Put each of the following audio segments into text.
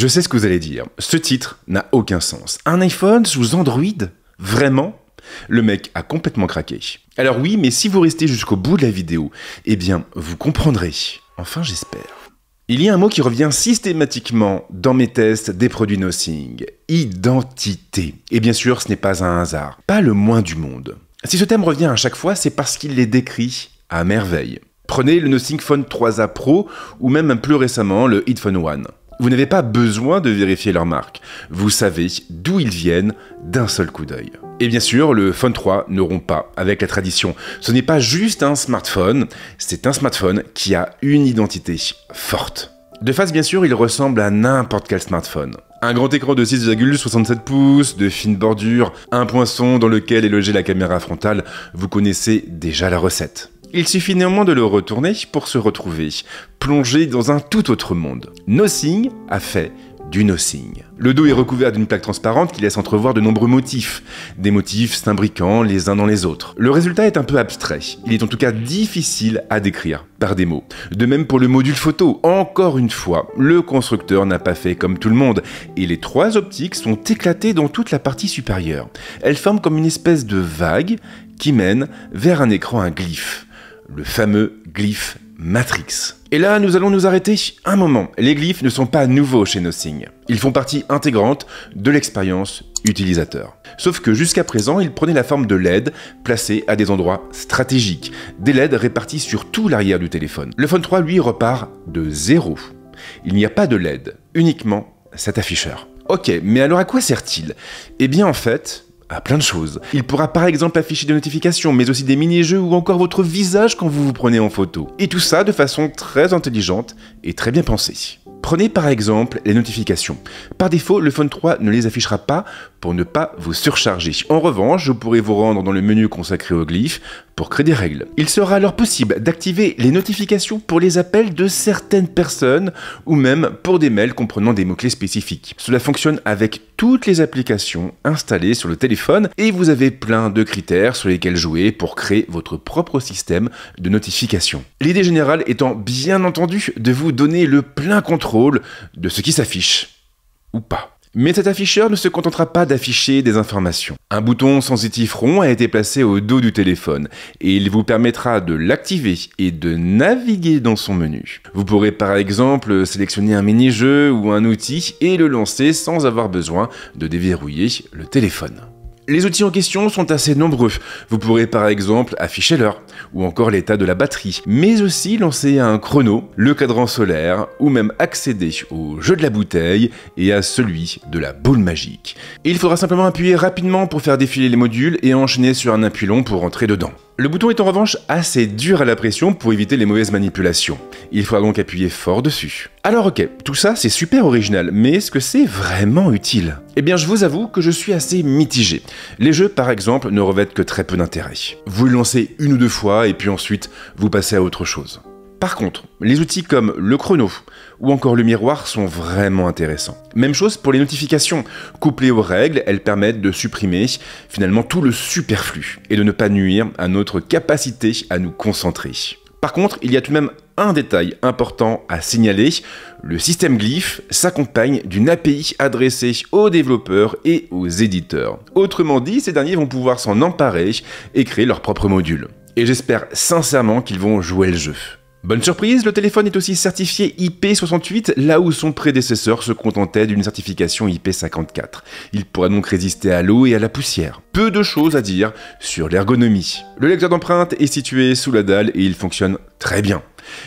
Je sais ce que vous allez dire, ce titre n'a aucun sens. Un iPhone sous Android? Vraiment? Le mec a complètement craqué. Alors oui, mais si vous restez jusqu'au bout de la vidéo, eh bien, vous comprendrez. Enfin, j'espère. Il y a un mot qui revient systématiquement dans mes tests des produits Nothing. Identité. Et bien sûr, ce n'est pas un hasard. Pas le moins du monde. Si ce thème revient à chaque fois, c'est parce qu'il les décrit à merveille. Prenez le Nothing Phone 3A Pro ou même plus récemment le Headphone One. Vous n'avez pas besoin de vérifier leur marque. Vous savez d'où ils viennent d'un seul coup d'œil. Et bien sûr, le Phone 3 ne rompt pas avec la tradition. Ce n'est pas juste un smartphone, c'est un smartphone qui a une identité forte. De face, bien sûr, il ressemble à n'importe quel smartphone. Un grand écran de 6,67 pouces, de fine bordure, un poinçon dans lequel est logée la caméra frontale, vous connaissez déjà la recette. Il suffit néanmoins de le retourner pour se retrouver, plongé dans un tout autre monde. Nothing a fait du Nothing. Le dos est recouvert d'une plaque transparente qui laisse entrevoir de nombreux motifs, des motifs s'imbriquant les uns dans les autres. Le résultat est un peu abstrait, il est en tout cas difficile à décrire par des mots. De même pour le module photo, encore une fois, le constructeur n'a pas fait comme tout le monde, et les trois optiques sont éclatées dans toute la partie supérieure. Elles forment comme une espèce de vague qui mène vers un écran à glyphes. Le fameux glyphe Matrix. Et là, nous allons nous arrêter un moment. Les glyphes ne sont pas nouveaux chez Nothing. Ils font partie intégrante de l'expérience utilisateur. Sauf que jusqu'à présent, ils prenaient la forme de LED placés à des endroits stratégiques. Des LED répartis sur tout l'arrière du téléphone. Le Phone 3, lui, repart de zéro. Il n'y a pas de LED, uniquement cet afficheur. Ok, mais alors à quoi sert-il? Eh bien en fait, à plein de choses. Il pourra par exemple afficher des notifications, mais aussi des mini-jeux ou encore votre visage quand vous vous prenez en photo. Et tout ça de façon très intelligente et très bien pensée. Prenez par exemple les notifications. Par défaut, le Phone 3 ne les affichera pas pour ne pas vous surcharger. En revanche, vous pourrez vous rendre dans le menu consacré aux glyphes pour créer des règles. Il sera alors possible d'activer les notifications pour les appels de certaines personnes ou même pour des mails comprenant des mots-clés spécifiques. Cela fonctionne avec toutes les applications installées sur le téléphone et vous avez plein de critères sur lesquels jouer pour créer votre propre système de notification. L'idée générale étant bien entendu de vous donner le plein contrôle de ce qui s'affiche ou pas. Mais cet afficheur ne se contentera pas d'afficher des informations. Un bouton sensitif rond a été placé au dos du téléphone et il vous permettra de l'activer et de naviguer dans son menu. Vous pourrez par exemple sélectionner un mini-jeu ou un outil et le lancer sans avoir besoin de déverrouiller le téléphone. Les outils en question sont assez nombreux. Vous pourrez par exemple afficher l'heure, ou encore l'état de la batterie, mais aussi lancer un chrono, le cadran solaire, ou même accéder au jeu de la bouteille et à celui de la boule magique. Il faudra simplement appuyer rapidement pour faire défiler les modules et enchaîner sur un appui long pour entrer dedans. Le bouton est en revanche assez dur à la pression pour éviter les mauvaises manipulations. Il faudra donc appuyer fort dessus. Alors ok, tout ça c'est super original, mais est-ce que c'est vraiment utile? Eh bien je vous avoue que je suis assez mitigé. Les jeux par exemple ne revêtent que très peu d'intérêt. Vous le lancez une ou deux fois et puis ensuite vous passez à autre chose. Par contre, les outils comme le chrono ou encore le miroir sont vraiment intéressants. Même chose pour les notifications. Couplées aux règles, elles permettent de supprimer finalement tout le superflu et de ne pas nuire à notre capacité à nous concentrer. Par contre, il y a tout de même un détail important à signaler. Le système Glyph s'accompagne d'une API adressée aux développeurs et aux éditeurs. Autrement dit, ces derniers vont pouvoir s'en emparer et créer leur propre module. Et j'espère sincèrement qu'ils vont jouer le jeu. Bonne surprise, le téléphone est aussi certifié IP68, là où son prédécesseur se contentait d'une certification IP54. Il pourra donc résister à l'eau et à la poussière. Peu de choses à dire sur l'ergonomie. Le lecteur d'empreintes est situé sous la dalle et il fonctionne très bien.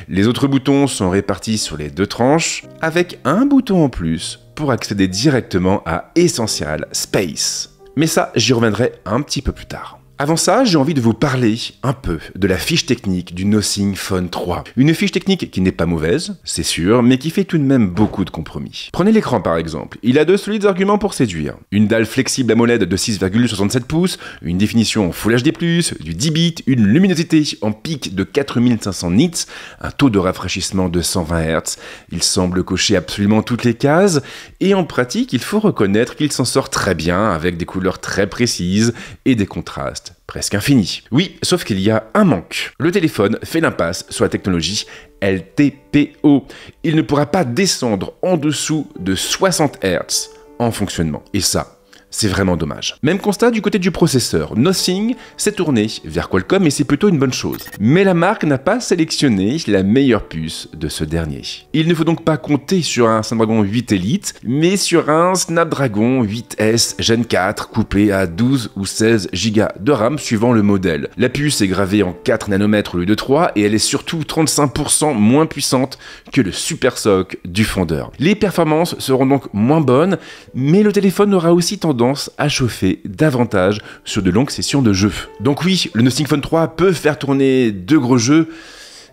Les autres boutons sont répartis sur les deux tranches, avec un bouton en plus pour accéder directement à Essential Space. Mais ça, j'y reviendrai un petit peu plus tard. Avant ça, j'ai envie de vous parler un peu de la fiche technique du Nothing Phone 3. Une fiche technique qui n'est pas mauvaise, c'est sûr, mais qui fait tout de même beaucoup de compromis. Prenez l'écran par exemple, il a de solides arguments pour séduire. Une dalle flexible AMOLED de 6,67 pouces, une définition en Full HD+, du 10 bits, une luminosité en pic de 4500 nits, un taux de rafraîchissement de 120 Hz. Il semble cocher absolument toutes les cases, et en pratique, il faut reconnaître qu'il s'en sort très bien avec des couleurs très précises et des contrastes contraste presque infini. Oui, sauf qu'il y a un manque. Le téléphone fait l'impasse sur la technologie LTPO. Il ne pourra pas descendre en dessous de 60 Hz en fonctionnement. Et ça, c'est vraiment dommage. Même constat du côté du processeur. Nothing s'est tourné vers Qualcomm et c'est plutôt une bonne chose. Mais la marque n'a pas sélectionné la meilleure puce de ce dernier. Il ne faut donc pas compter sur un Snapdragon 8 Elite, mais sur un Snapdragon 8S Gen 4 couplé à 12 ou 16 Go de RAM suivant le modèle. La puce est gravée en 4 nanomètres au lieu de 3 et elle est surtout 35% moins puissante que le super SoC du fondeur. Les performances seront donc moins bonnes, mais le téléphone aura aussi tendance à chauffer davantage sur de longues sessions de jeu. Donc oui, le Nothing Phone 3 peut faire tourner de gros jeux,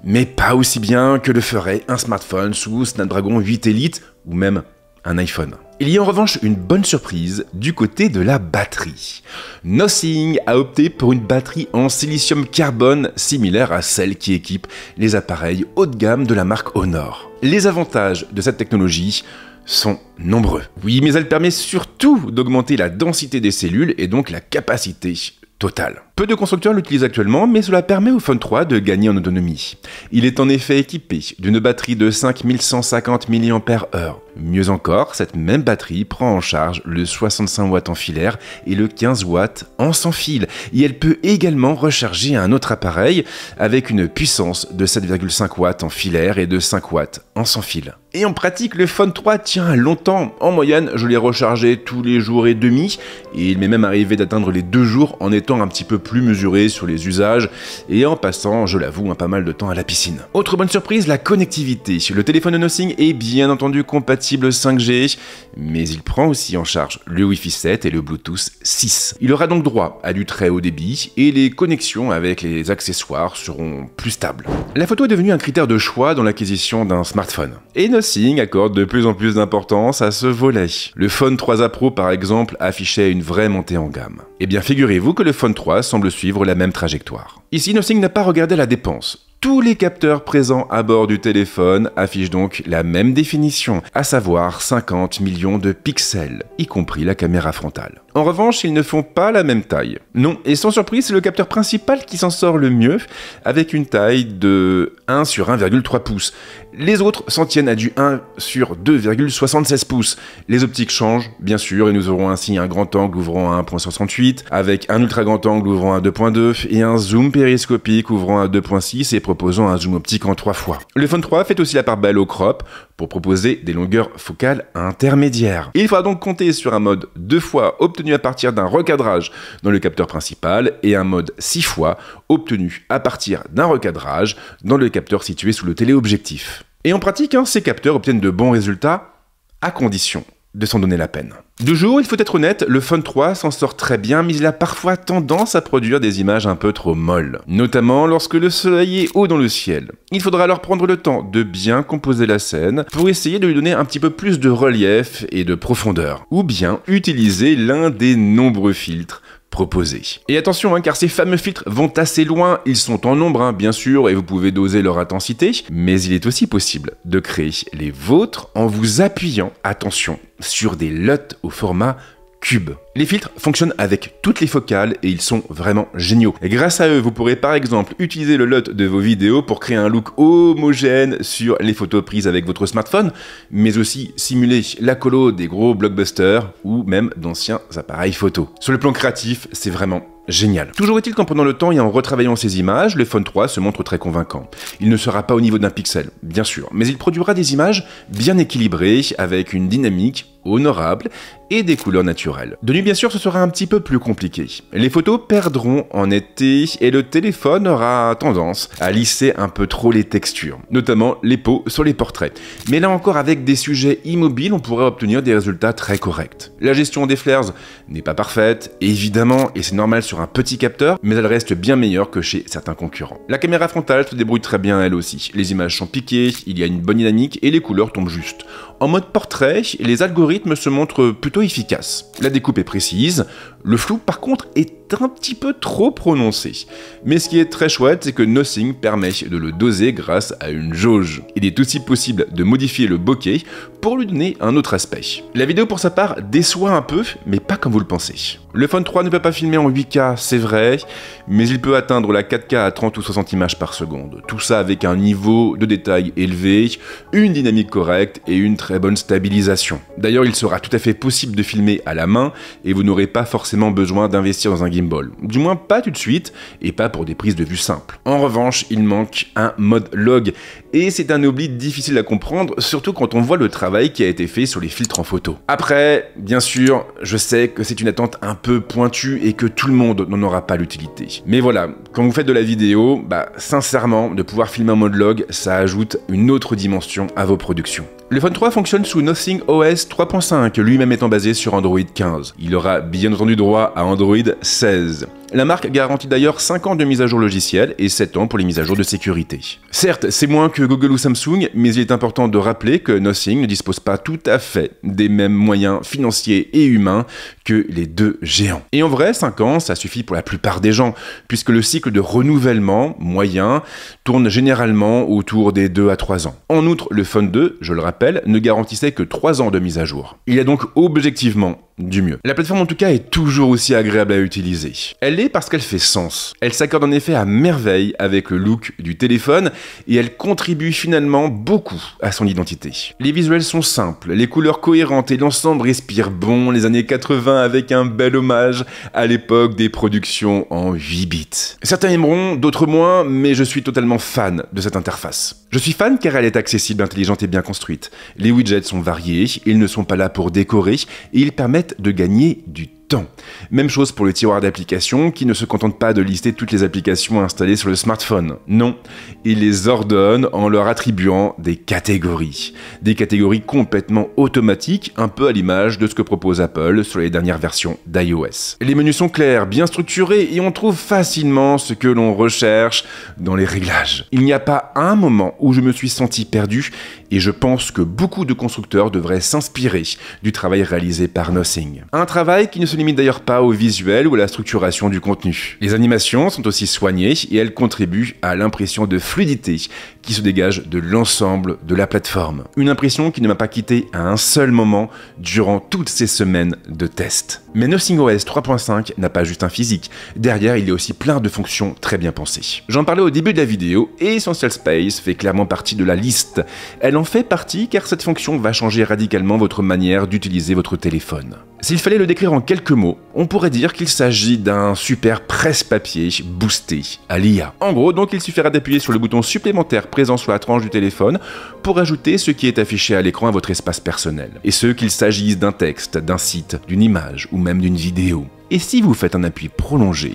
mais pas aussi bien que le ferait un smartphone sous Snapdragon 8 Elite ou même un iPhone. Il y a en revanche une bonne surprise du côté de la batterie. Nothing a opté pour une batterie en silicium carbone similaire à celle qui équipe les appareils haut de gamme de la marque Honor. Les avantages de cette technologie sont nombreux. Oui, mais elle permet surtout d'augmenter la densité des cellules et donc la capacité totale. Peu de constructeurs l'utilisent actuellement, mais cela permet au Phone 3 de gagner en autonomie. Il est en effet équipé d'une batterie de 5150 mAh. Mieux encore, cette même batterie prend en charge le 65 watts en filaire et le 15 watts en sans fil. Et elle peut également recharger un autre appareil avec une puissance de 7,5 watts en filaire et de 5 watts en sans fil. Et en pratique, le Phone 3 tient longtemps. En moyenne, je l'ai rechargé tous les jours et demi, et il m'est même arrivé d'atteindre les 2 jours en étant un petit peu plus mesuré sur les usages et en passant, je l'avoue, pas mal de temps à la piscine. Autre bonne surprise, la connectivité. Le téléphone de Nothing est bien entendu compatible 5G, mais il prend aussi en charge le Wi-Fi 7 et le Bluetooth 6. Il aura donc droit à du très haut débit et les connexions avec les accessoires seront plus stables. La photo est devenue un critère de choix dans l'acquisition d'un smartphone. Et Nothing accorde de plus en plus d'importance à ce volet. Le Phone 3a Pro par exemple affichait une vraie montée en gamme. Eh bien figurez-vous que le Phone 3 semble suivre la même trajectoire. Ici, Nothing n'a pas regardé la dépense. Tous les capteurs présents à bord du téléphone affichent donc la même définition, à savoir 50 millions de pixels, y compris la caméra frontale. En revanche, ils ne font pas la même taille. Non, et sans surprise, c'est le capteur principal qui s'en sort le mieux, avec une taille de 1 sur 1,3 pouces. Les autres s'en tiennent à du 1 sur 2,76 pouces. Les optiques changent, bien sûr, et nous aurons ainsi un grand angle ouvrant à 1,68, avec un ultra grand angle ouvrant à 2,2, et un zoom périscopique ouvrant à 2,6 et proposant un zoom optique en 3 fois. Le Phone 3 fait aussi la part belle au crop pour proposer des longueurs focales intermédiaires. Il faudra donc compter sur un mode 2 fois obtenu à partir d'un recadrage dans le capteur principal et un mode 6 fois obtenu à partir d'un recadrage dans le capteur situé sous le téléobjectif. Et en pratique, ces capteurs obtiennent de bons résultats à condition de s'en donner la peine. De jour, il faut être honnête, le Phone 3 s'en sort très bien, mais il a parfois tendance à produire des images un peu trop molles, notamment lorsque le soleil est haut dans le ciel. Il faudra alors prendre le temps de bien composer la scène pour essayer de lui donner un petit peu plus de relief et de profondeur, ou bien utiliser l'un des nombreux filtres proposés. Et attention, car ces fameux filtres vont assez loin, ils sont en nombre, bien sûr, et vous pouvez doser leur intensité, mais il est aussi possible de créer les vôtres en vous appuyant, attention, sur des LUT au format cube. Les filtres fonctionnent avec toutes les focales et ils sont vraiment géniaux. Et grâce à eux, vous pourrez par exemple utiliser le LUT de vos vidéos pour créer un look homogène sur les photos prises avec votre smartphone, mais aussi simuler la colo des gros blockbusters ou même d'anciens appareils photo. Sur le plan créatif, c'est vraiment génial. Toujours est-il qu'en prenant le temps et en retravaillant ces images, le Phone 3 se montre très convaincant. Il ne sera pas au niveau d'un pixel, bien sûr, mais il produira des images bien équilibrées, avec une dynamique honorable et des couleurs naturelles. De nuit, bien sûr, ce sera un petit peu plus compliqué. Les photos perdront en été et le téléphone aura tendance à lisser un peu trop les textures, notamment les peaux sur les portraits. Mais là encore, avec des sujets immobiles, on pourrait obtenir des résultats très corrects. La gestion des flares n'est pas parfaite, évidemment, et c'est normal sur un petit capteur, mais elle reste bien meilleure que chez certains concurrents. La caméra frontale se débrouille très bien elle aussi. Les images sont piquées, il y a une bonne dynamique et les couleurs tombent juste. En mode portrait, les algorithmes se montrent plutôt efficaces. La découpe est précise, le flou par contre est un petit peu trop prononcé. Mais ce qui est très chouette, c'est que Nothing permet de le doser grâce à une jauge. Il est aussi possible de modifier le bokeh pour lui donner un autre aspect. La vidéo pour sa part déçoit un peu, mais pas comme vous le pensez. Le Phone 3 ne peut pas filmer en 8K, c'est vrai, mais il peut atteindre la 4K à 30 ou 60 images par seconde. Tout ça avec un niveau de détail élevé, une dynamique correcte et une très bonne stabilisation. D'ailleurs, il sera tout à fait possible de filmer à la main et vous n'aurez pas forcément besoin d'investir dans un gimbal. Du moins pas tout de suite et pas pour des prises de vue simples. En revanche, il manque un mode log et c'est un oubli difficile à comprendre, surtout quand on voit le travail qui a été fait sur les filtres en photo. Après, bien sûr, je sais que c'est une attente un peu pointue et que tout le monde n'en aura pas l'utilité. Mais voilà, quand vous faites de la vidéo, sincèrement, de pouvoir filmer en mode log, ça ajoute une autre dimension à vos productions. Le Phone 3 fonctionne sous Nothing OS 3.5, lui-même étant basé sur Android 15. Il aura bien entendu droit à Android 16. La marque garantit d'ailleurs 5 ans de mise à jour logicielle et 7 ans pour les mises à jour de sécurité. Certes, c'est moins que Google ou Samsung, mais il est important de rappeler que Nothing ne dispose pas tout à fait des mêmes moyens financiers et humains que les deux géants. Et en vrai, 5 ans, ça suffit pour la plupart des gens, puisque le cycle de renouvellement moyen tourne généralement autour des 2 à 3 ans. En outre, le Phone 2, je le rappelle, ne garantissait que 3 ans de mise à jour. Il y a donc objectivement du mieux. La plateforme en tout cas est toujours aussi agréable à utiliser. Elle l'est parce qu'elle fait sens. Elle s'accorde en effet à merveille avec le look du téléphone et elle contribue finalement beaucoup à son identité. Les visuels sont simples, les couleurs cohérentes et l'ensemble respire bon les années 80 avec un bel hommage à l'époque des productions en 8 bits. Certains aimeront, d'autres moins, mais je suis totalement fan de cette interface. Je suis fan car elle est accessible, intelligente et bien construite. Les widgets sont variés, ils ne sont pas là pour décorer et ils permettent de gagner du temps. Même chose pour le tiroir d'applications qui ne se contente pas de lister toutes les applications installées sur le smartphone. Non, il les ordonne en leur attribuant des catégories. Des catégories complètement automatiques, un peu à l'image de ce que propose Apple sur les dernières versions d'iOS. Les menus sont clairs, bien structurés et on trouve facilement ce que l'on recherche dans les réglages. Il n'y a pas un moment où je me suis senti perdu et je pense que beaucoup de constructeurs devraient s'inspirer du travail réalisé par Nothing. Un travail qui ne se limite d'ailleurs pas au visuel ou à la structuration du contenu. Les animations sont aussi soignées et elles contribuent à l'impression de fluidité qui se dégage de l'ensemble de la plateforme. Une impression qui ne m'a pas quitté à un seul moment durant toutes ces semaines de tests. Mais Nothing OS 3.5 n'a pas juste un physique. Derrière, il y a aussi plein de fonctions très bien pensées. J'en parlais au début de la vidéo et Essential Space fait clairement partie de la liste. Elle en fait partie car cette fonction va changer radicalement votre manière d'utiliser votre téléphone. S'il fallait le décrire en quelques mots, on pourrait dire qu'il s'agit d'un super presse-papier boosté à l'IA. En gros, donc il suffira d'appuyer sur le bouton supplémentaire présent sur la tranche du téléphone pour ajouter ce qui est affiché à l'écran à votre espace personnel. Et ce qu'il s'agisse d'un texte, d'un site, d'une image ou même d'une vidéo. Et si vous faites un appui prolongé,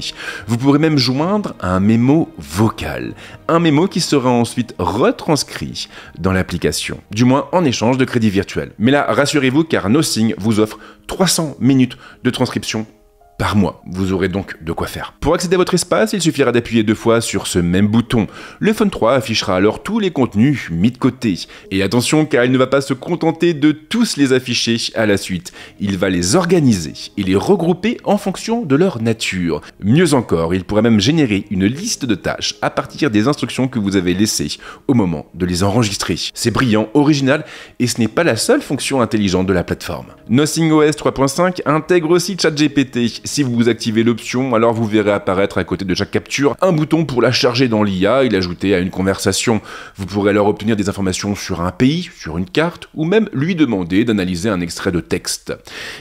vous pourrez même joindre un mémo vocal. Un mémo qui sera ensuite retranscrit dans l'application. Du moins en échange de crédits virtuels. Mais là, rassurez-vous car Nothing vous offre 300 minutes de transcription par mois. Vous aurez donc de quoi faire. Pour accéder à votre espace, il suffira d'appuyer 2 fois sur ce même bouton. Le Phone 3 affichera alors tous les contenus mis de côté. Et attention car il ne va pas se contenter de tous les afficher à la suite. Il va les organiser et les regrouper en fonction de leur nature. Mieux encore, il pourra même générer une liste de tâches à partir des instructions que vous avez laissées au moment de les enregistrer. C'est brillant, original et ce n'est pas la seule fonction intelligente de la plateforme. Nothing OS 3.5 intègre aussi ChatGPT. Si vous activez l'option, alors vous verrez apparaître à côté de chaque capture un bouton pour la charger dans l'IA et l'ajouter à une conversation. Vous pourrez alors obtenir des informations sur un pays, sur une carte, ou même lui demander d'analyser un extrait de texte.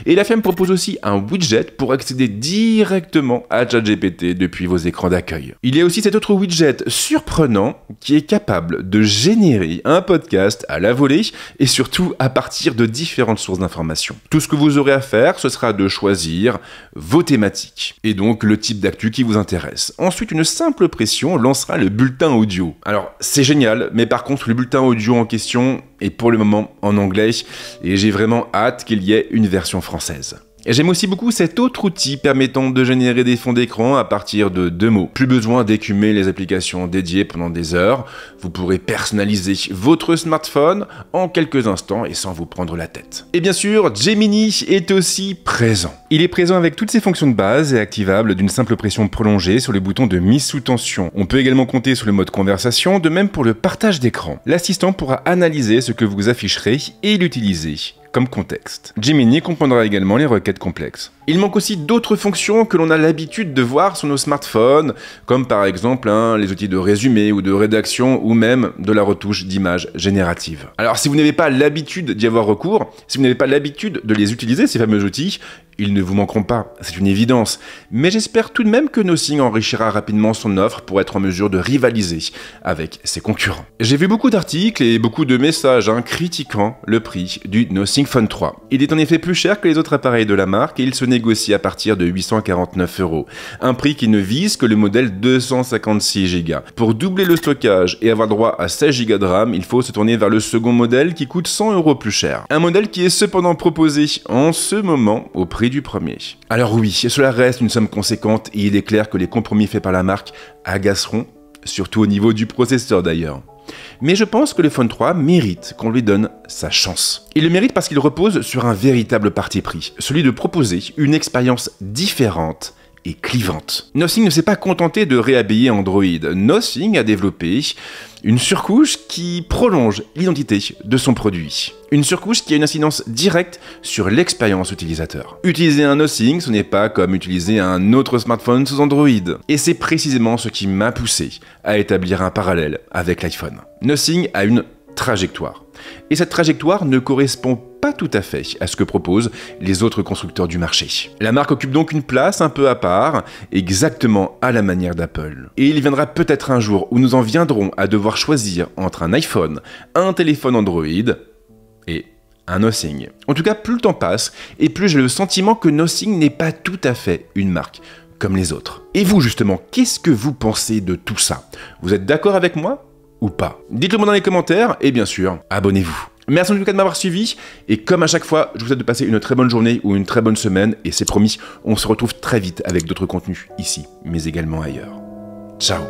Et la FEM propose aussi un widget pour accéder directement à ChatGPT depuis vos écrans d'accueil. Il y a aussi cet autre widget surprenant qui est capable de générer un podcast à la volée et surtout à partir de différentes sources d'informations. Tout ce que vous aurez à faire, ce sera de choisir vos thématiques et donc le type d'actu qui vous intéresse. Ensuite, une simple pression lancera le bulletin audio. Alors, c'est génial, mais par contre, le bulletin audio en question est pour le moment en anglais et j'ai vraiment hâte qu'il y ait une version française. Et j'aime aussi beaucoup cet autre outil permettant de générer des fonds d'écran à partir de 2 mots. Plus besoin d'écumer les applications dédiées pendant des heures, vous pourrez personnaliser votre smartphone en quelques instants et sans vous prendre la tête. Et bien sûr, Gemini est aussi présent. Il est présent avec toutes ses fonctions de base et activable d'une simple pression prolongée sur le bouton de mise sous tension. On peut également compter sur le mode conversation, de même pour le partage d'écran. L'assistant pourra analyser ce que vous afficherez et l'utiliser comme contexte. Gemini comprendra également les requêtes complexes. Il manque aussi d'autres fonctions que l'on a l'habitude de voir sur nos smartphones, comme par exemple les outils de résumé ou de rédaction, ou même de la retouche d'image générative. Alors si vous n'avez pas l'habitude d'y avoir recours, si vous n'avez pas l'habitude de les utiliser, ces fameux outils, ils ne vous manqueront pas, c'est une évidence. Mais j'espère tout de même que Nothing enrichira rapidement son offre pour être en mesure de rivaliser avec ses concurrents. J'ai vu beaucoup d'articles et beaucoup de messages critiquant le prix du Nothing Phone 3. Il est en effet plus cher que les autres appareils de la marque et il se négocie à partir de 849 €. Un prix qui ne vise que le modèle 256 Go. Pour doubler le stockage et avoir droit à 16 Go de RAM, il faut se tourner vers le second modèle qui coûte 100 € plus cher. Un modèle qui est cependant proposé en ce moment au prix du premier. Alors oui, cela reste une somme conséquente et il est clair que les compromis faits par la marque agaceront, surtout au niveau du processeur d'ailleurs. Mais je pense que le Phone 3 mérite qu'on lui donne sa chance. Il le mérite parce qu'il repose sur un véritable parti pris, celui de proposer une expérience différente et clivante. Nothing ne s'est pas contenté de réhabiller Android. Nothing a développé une surcouche qui prolonge l'identité de son produit. Une surcouche qui a une incidence directe sur l'expérience utilisateur. Utiliser un Nothing, ce n'est pas comme utiliser un autre smartphone sous Android. Et c'est précisément ce qui m'a poussé à établir un parallèle avec l'iPhone. Nothing a une trajectoire. Et cette trajectoire ne correspond pas tout à fait à ce que proposent les autres constructeurs du marché. La marque occupe donc une place un peu à part, exactement à la manière d'Apple. Et il viendra peut-être un jour où nous en viendrons à devoir choisir entre un iPhone, un téléphone Android et un Nothing. En tout cas, plus le temps passe, et plus j'ai le sentiment que Nothing n'est pas tout à fait une marque comme les autres. Et vous justement, qu'est-ce que vous pensez de tout ça? Vous êtes d'accord avec moi ou pas? Dites-le moi dans les commentaires, et bien sûr, abonnez-vous. Merci en tout cas de m'avoir suivi, et comme à chaque fois, je vous souhaite de passer une très bonne journée ou une très bonne semaine, et c'est promis, on se retrouve très vite avec d'autres contenus ici, mais également ailleurs. Ciao.